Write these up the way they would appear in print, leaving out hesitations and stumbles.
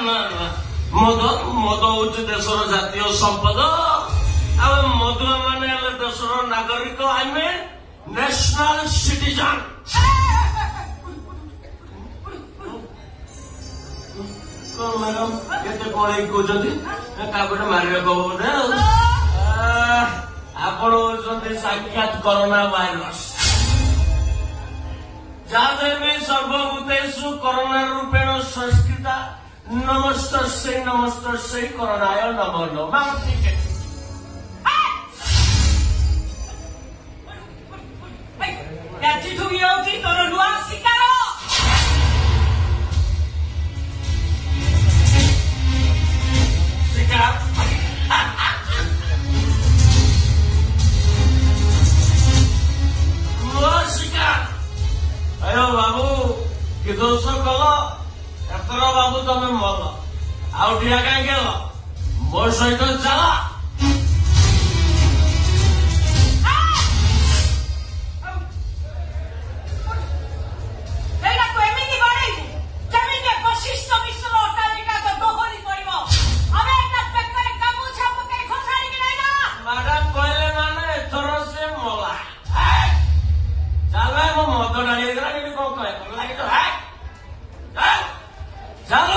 ନା ନା ମଦ ମଦ ହଉଛି ଦେଶର ଜାତୀୟ ସମ୍ପଦ। ଆଉ ମଦୁଆ ମାନେ ହେଲେ ଦେଶର ନାଗରିକ। ଆମେ ନ୍ୟାସନାଲ ସିଟିଜନ। ମ୍ୟାଡାମ କେତେ କଣ କହୁଛନ୍ତି କାହାପଟେ ମାରିବାକୁ ହବ ବୋଧେ। ଆପଣ ହଉଛନ୍ତି ସାକ୍ଷାତ କରୋନା ଭାଇରସ। ଯାଦେବୀ ସର୍ବଭୂତେଷୁ କରୋନା ରୂପେଣ ସଂସ୍କୃତା ନମସ୍ତସ୍ୟୈ କରୋନାୟ ନମଃ ନମଃ। ଆଜିଠୁ ଇଏ ହଉଛି ତୋର ନୂଆ ଶିକାର। ଶିକାର ନୂଆ ଶିକାର। ଆୟୋ ବାବୁ କି ଦୋଷ କଲ ଏଥର ବାବୁ ତମେ ମଲ। ଆଉ ଠିଆ କାହିଁକି ହେଲ? ମୋ ସହିତ ଚାଲ। ମ୍ୟାଡାମ କହିଲେ ମାନେ ଏଥର ସେ ମଲା। ଚାଲ ମୋ ମଦ ଢାଳି ହେଇଗଲା ଏଠି କଣ କହିବ ଚାଲ।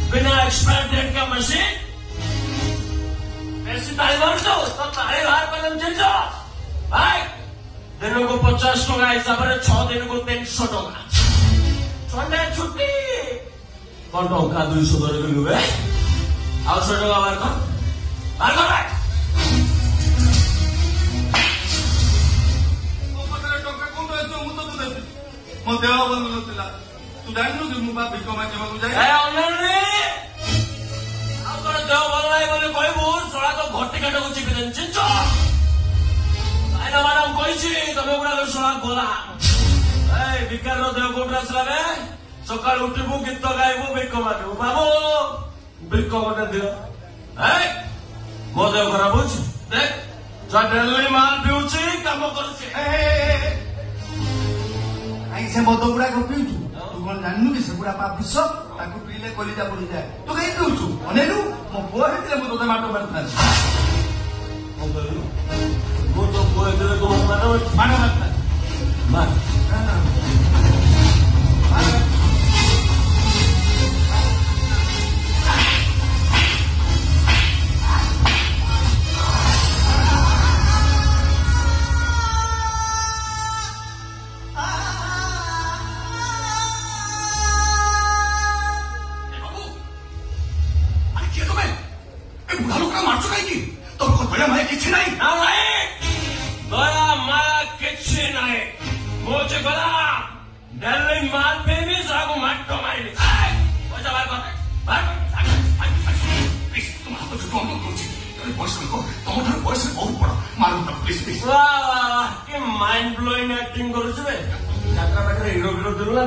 बिना एक्सपायर डेट का मशीन ऐसी ताली मारছো तो ताली बाहर कदम चलছো भाई। दिन को 50 टका हिसाब से 6 दिन को 300 टका संडे छुट्टी कौन टका 200 धरे गलु बे। ଆଉ 100 ଟଙ୍କା ବାହାର କର ମୋ ପାଖରେ ଟଙ୍କା କୋଉଠୁ ଆସିବ? ମୁଁ ତ ଦେବି। ମୋ ଦେହ ଭଲ ନଥିଲା। ତୁ ଜାଣିନୁ କି ମୁଁ ବା ଭିକ ମାଗିବାକୁ ଯାଏ। ଆଉ ତୋର ଦେହ ଭଲ ନାହିଁ ବୋଲି କହିବୁ ଶଳା ତ ଘଟି କାଟକୁ ଚିପି ଦେନି ଚିଞ୍ଚ। ଭାଇନା ମ୍ୟାଡାମ କହିଛି ତମେ ଗୁଡାକ ଶଳା ଗୋଲା। ବିକାରର ଦେହ କୋଉଠୁ ଆସିଲା ରେ? ସକାଳୁ ଉଠିବୁ ଗୀତ ଗାଇବୁ ଭିକ ମାଗିବୁ। ବାବୁ ଭିକ ଗୋଟେ ଦିଅ। ମୋ ଦେହ ଖରାପ ହଉଛି ଦେଖ ଡେଲି ମାଲ ପିଉଛି କାମ କରୁଛି। କାହିଁକି ସେ ମଦ ଗୁଡାକ ପିଉଛୁ? ତୁ କଣ ଜାଣିନୁ କି ସେଗୁଡା ପା ବିଷ? ତାକୁ ପିଇଲେ କଲିଜା ପଡିଯାଏ। ତୁ କାହିଁ ପିଉଛୁ? ଅନେଇଲୁ ମୋ ପୁଅ ହେଇଥିଲେ ମୁଁ ତୋତେ ମାଟ ମାରିଥାନ୍ତି। ମୁଁ ତ ପୁଅ ହେଇଥିଲେ ମାଟ ମାରିଥାନ୍ତି। दया माया किसी नहीं मुझे बता दिल्ली माल पे भी सागु मट्टो मारी पैसा बाहर कर माइंड ब्लोइंग एक्टिंग करुचे जात्रा पाखे हिरो हिरो दिलु ना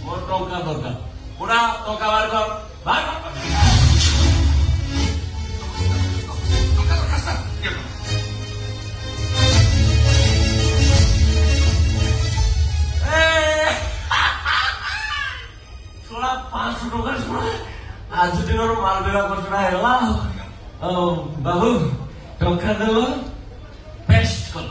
मोर टंका दरकार पूरा टंका बाहर कर आज दिन माल बेगा खर्चना है बाबू टंका देल पेस्ट कल